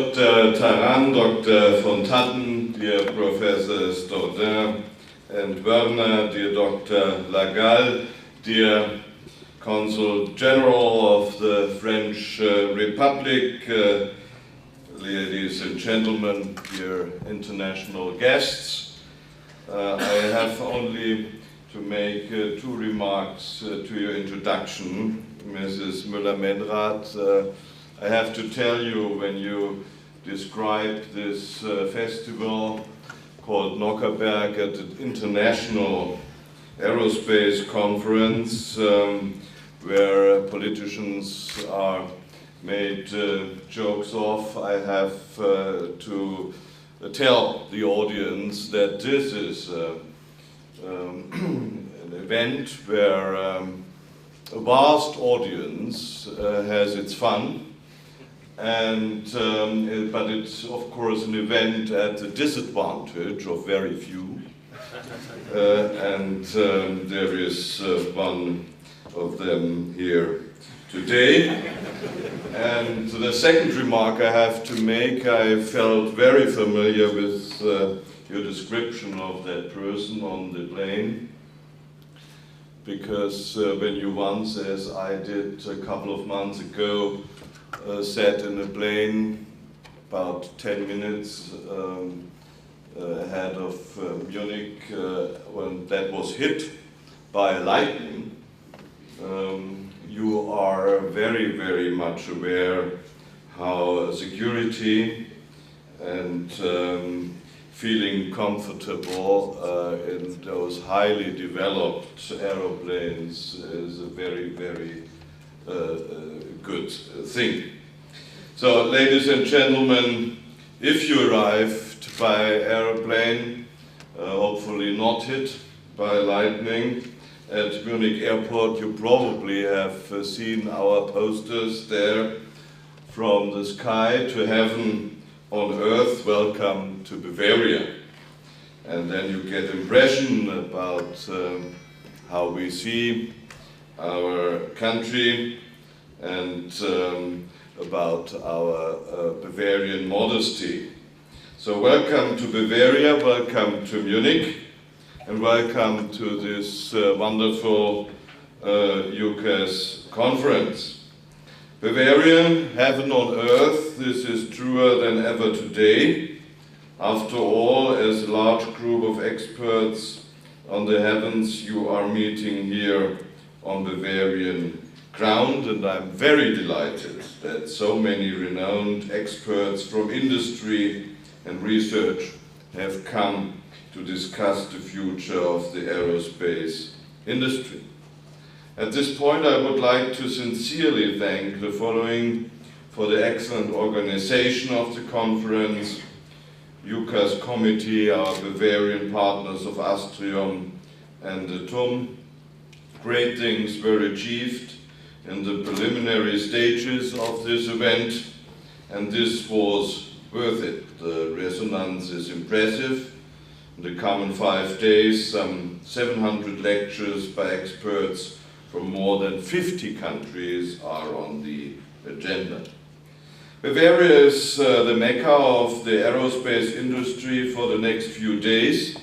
Dr. Taran, Dr. von Tatten, dear Professor Staudin and Werner, dear Dr. Lagalle, dear Consul General of the French Republic, ladies and gentlemen, dear international guests. I have only to make two remarks to your introduction, Mrs. Müller-Menrath. I have to tell you, when you describe this festival called Nockerberg at the International Aerospace Conference, where politicians are made jokes of, I have to tell the audience that this is an event where a vast audience has its fun, and but it's of course an event at the disadvantage of very few, and there is one of them here today. And the second remark I have to make, I felt very familiar with your description of that person on the plane, because when you once, as I did a couple of months ago, sat in a plane about 10 minutes ahead of Munich when that was hit by lightning, you are very, very much aware how security and feeling comfortable in those highly developed aeroplanes is a very, very good thing. So, ladies and gentlemen, if you arrived by aeroplane, hopefully not hit by lightning, at Munich Airport, you probably have seen our posters there: from the sky to heaven on earth, welcome to Bavaria. And then you get impression about how we see our country and about our Bavarian modesty. So welcome to Bavaria, welcome to Munich, and welcome to this wonderful EUCASS conference. Bavaria, heaven on earth, this is truer than ever today. After all, as a large group of experts on the heavens, you are meeting here on Bavarian ground, and I'm very delighted that so many renowned experts from industry and research have come to discuss the future of the aerospace industry. At this point, I would like to sincerely thank the following for the excellent organization of the conference: EUCASS Committee, our Bavarian partners of Astrium and the TUM. Great things were achieved in the preliminary stages of this event, and this was worth it. The resonance is impressive. In the coming 5 days, some 700 lectures by experts from more than 50 countries are on the agenda. Bavaria is the mecca of the aerospace industry for the next few days,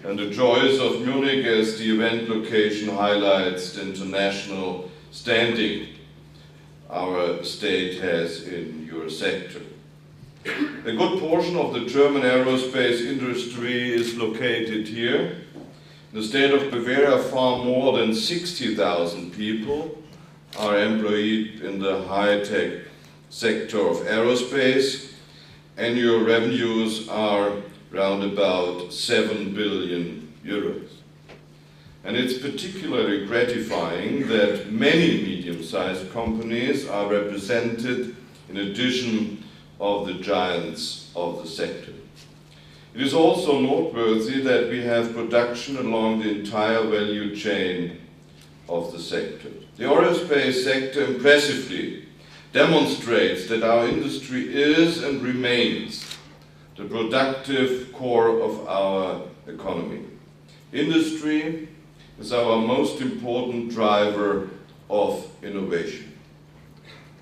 and the joys of Munich as the event location highlights the international standing our state has in your sector. A good portion of the German aerospace industry is located here. In the state of Bavaria, far more than 60,000 people are employed in the high-tech sector of aerospace. Annual revenues are round about 7 billion euros. And it's particularly gratifying that many medium-sized companies are represented in addition of the giants of the sector. It is also noteworthy that we have production along the entire value chain of the sector. The aerospace sector impressively demonstrates that our industry is and remains the productive core of our economy. Industry is our most important driver of innovation.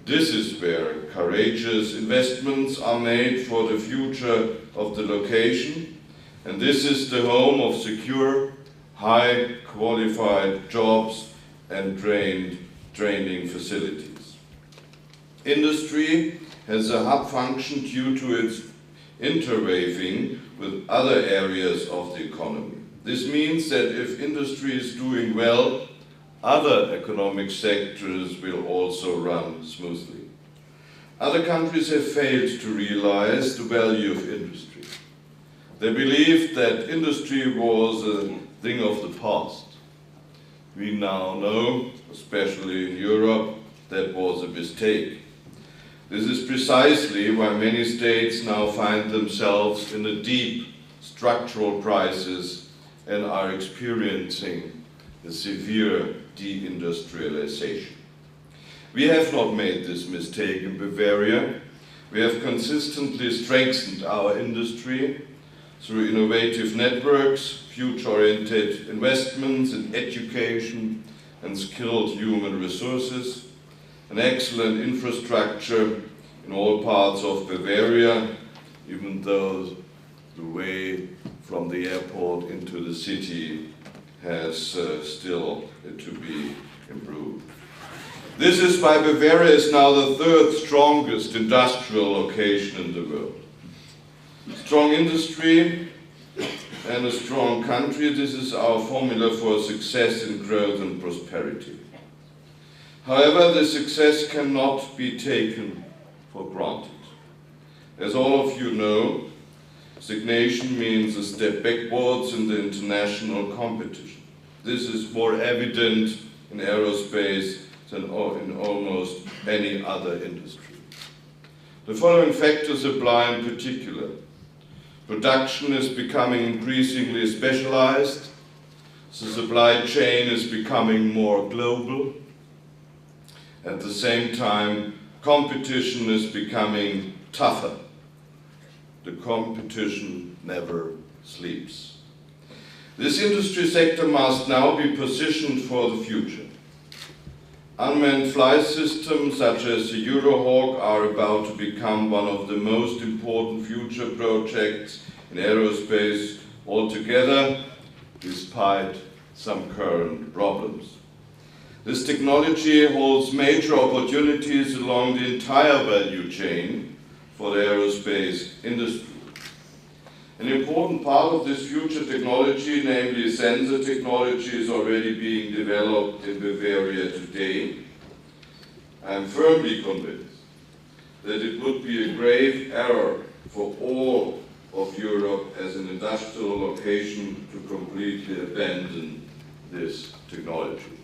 This is where courageous investments are made for the future of the location, and this is the home of secure, high qualified jobs and training facilities. Industry has a hub function due to its interweaving with other areas of the economy. This means that if industry is doing well, other economic sectors will also run smoothly. Other countries have failed to realize the value of industry. They believed that industry was a thing of the past. We now know, especially in Europe, that was a mistake. This is precisely why many states now find themselves in a deep structural crisis and are experiencing a severe deindustrialization. We have not made this mistake in Bavaria. We have consistently strengthened our industry through innovative networks, future-oriented investments in education and skilled human resources, an excellent infrastructure in all parts of Bavaria, even though the way from the airport into the city has still to be improved. This is why Bavaria is now the third strongest industrial location in the world. Strong industry and a strong country, this is our formula for success in growth and prosperity. However, the success cannot be taken for granted. As all of you know, stagnation means a step backwards in the international competition. This is more evident in aerospace than in almost any other industry. The following factors apply in particular. Production is becoming increasingly specialized. The supply chain is becoming more global. At the same time, competition is becoming tougher. The competition never sleeps. This industry sector must now be positioned for the future. Unmanned flight systems such as the EuroHawk are about to become one of the most important future projects in aerospace altogether, despite some current problems. This technology holds major opportunities along the entire value chain for the aerospace industry. An important part of this future technology, namely sensor technology, is already being developed in Bavaria today. I am firmly convinced that it would be a grave error for all of Europe as an industrial location to completely abandon this technology.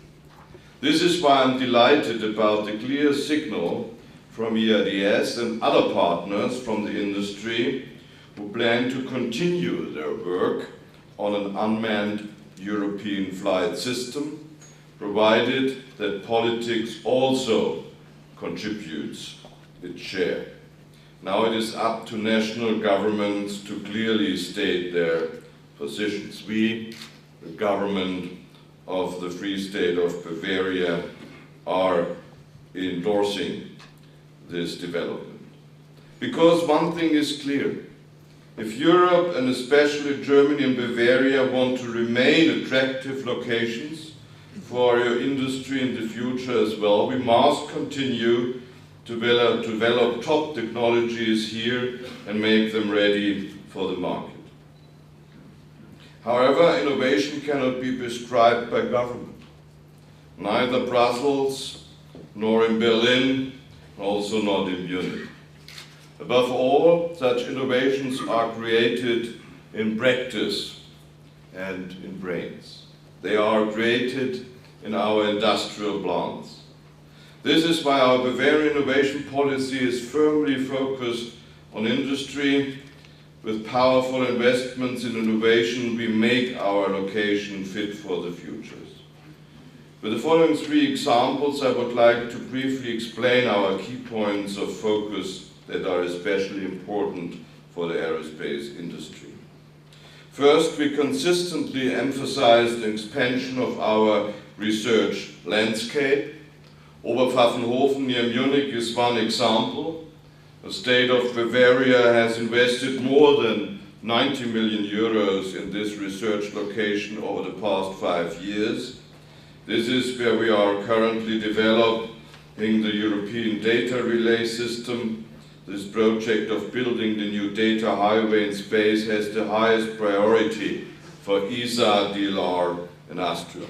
This is why I'm delighted about the clear signal from EADS and other partners from the industry who plan to continue their work on an unmanned European flight system, provided that politics also contributes its share. Now it is up to national governments to clearly state their positions. We, the government of the Free State of Bavaria, are endorsing this development. Because one thing is clear. If Europe, and especially Germany and Bavaria, want to remain attractive locations for your industry in the future as well, we must continue to develop top technologies here and make them ready for the market. However, innovation cannot be prescribed by government. Neither Brussels, nor in Berlin, also not in Munich. Above all, such innovations are created in practice and in brains. They are created in our industrial plants. This is why our Bavarian innovation policy is firmly focused on industry. With powerful investments in innovation, we make our location fit for the future. With the following three examples, I would like to briefly explain our key points of focus that are especially important for the aerospace industry. First, we consistently emphasize the expansion of our research landscape. Oberpfaffenhofen near Munich is one example. The state of Bavaria has invested more than 90 million euros in this research location over the past 5 years. This is where we are currently developing the European data relay system. This project of building the new data highway in space has the highest priority for ESA, DLR and Austria.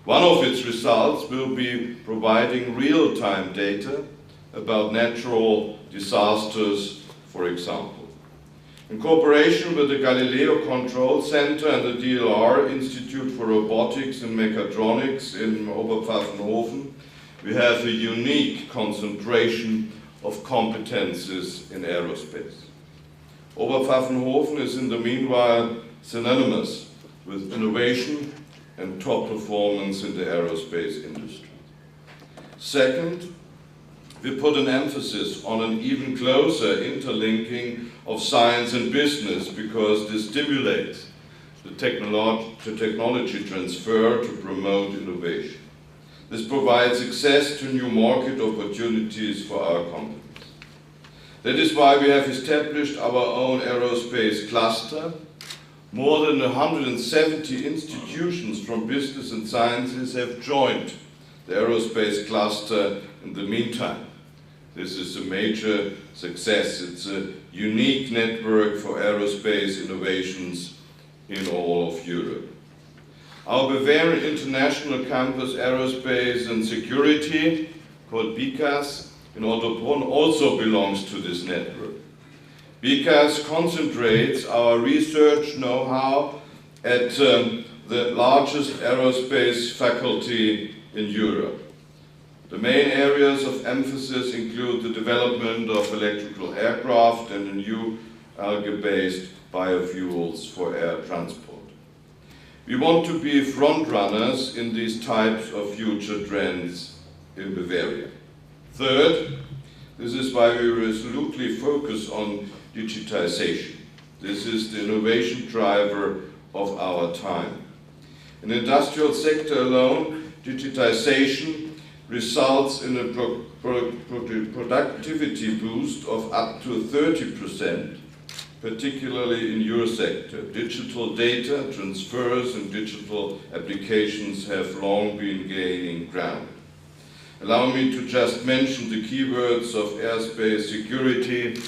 One of its results will be providing real-time data about natural disasters, for example. In cooperation with the Galileo Control Center and the DLR Institute for Robotics and Mechatronics in Oberpfaffenhofen, we have a unique concentration of competences in aerospace. Oberpfaffenhofen is in the meanwhile synonymous with innovation and top performance in the aerospace industry. Second, we put an emphasis on an even closer interlinking of science and business because this stimulates the technology transfer to promote innovation. This provides access to new market opportunities for our companies. That is why we have established our own aerospace cluster. More than 170 institutions from business and sciences have joined the aerospace cluster in the meantime. This is a major success. It's a unique network for aerospace innovations in all of Europe. Our Bavarian International Campus Aerospace and Security, called EUCASS, in Ottobrunn also belongs to this network. EUCASS concentrates our research know-how at the largest aerospace faculty in Europe. The main areas of emphasis include the development of electrical aircraft and the new algae-based biofuels for air transport. We want to be front runners in these types of future trends in Bavaria. Third, this is why we resolutely focus on digitization. This is the innovation driver of our time. In the industrial sector alone, digitization results in a productivity boost of up to 30%, particularly in your sector. Digital data transfers and digital applications have long been gaining ground. Allow me to just mention the keywords of airspace security,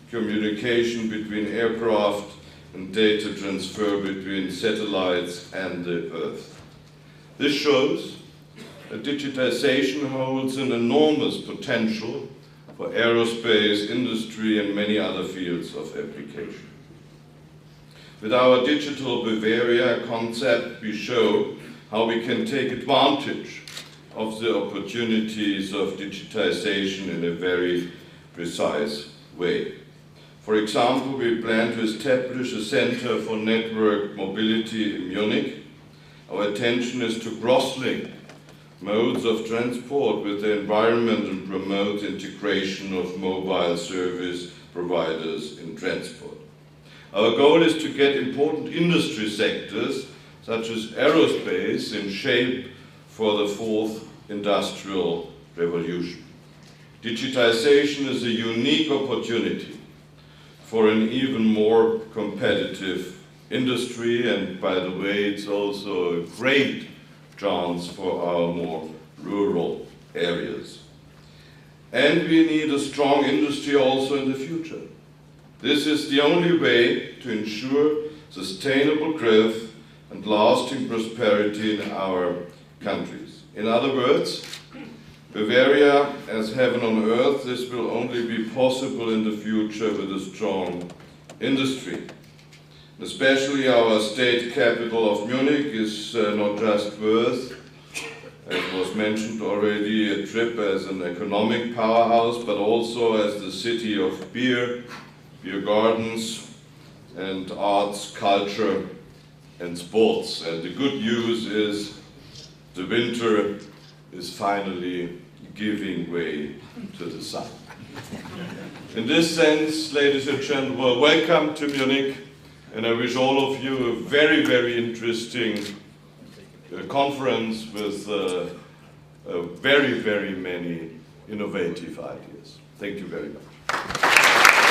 communication between aircraft, and data transfer between satellites and the Earth. This shows that digitization holds an enormous potential for aerospace industry and many other fields of application. With our Digital Bavaria concept, we show how we can take advantage of the opportunities of digitization in a very precise way. For example, we plan to establish a center for network mobility in Munich. Our attention is to cross-link modes of transport with the environment and promote integration of mobile service providers in transport. Our goal is to get important industry sectors, such as aerospace, in shape for the fourth industrial revolution. Digitization is a unique opportunity for an even more competitive industry, and by the way, it's also a great chance for our more rural areas. And we need a strong industry also in the future. This is the only way to ensure sustainable growth and lasting prosperity in our countries. In other words, Bavaria as heaven on earth, this will only be possible in the future with a strong industry. Especially our state capital of Munich is not just worth, as was mentioned already, a trip as an economic powerhouse, but also as the city of beer gardens, and arts, culture, and sports. And the good news is the winter is finally giving way to the sun. In this sense, ladies and gentlemen, welcome to Munich. And I wish all of you a very, very interesting conference with very, very many innovative ideas. Thank you very much.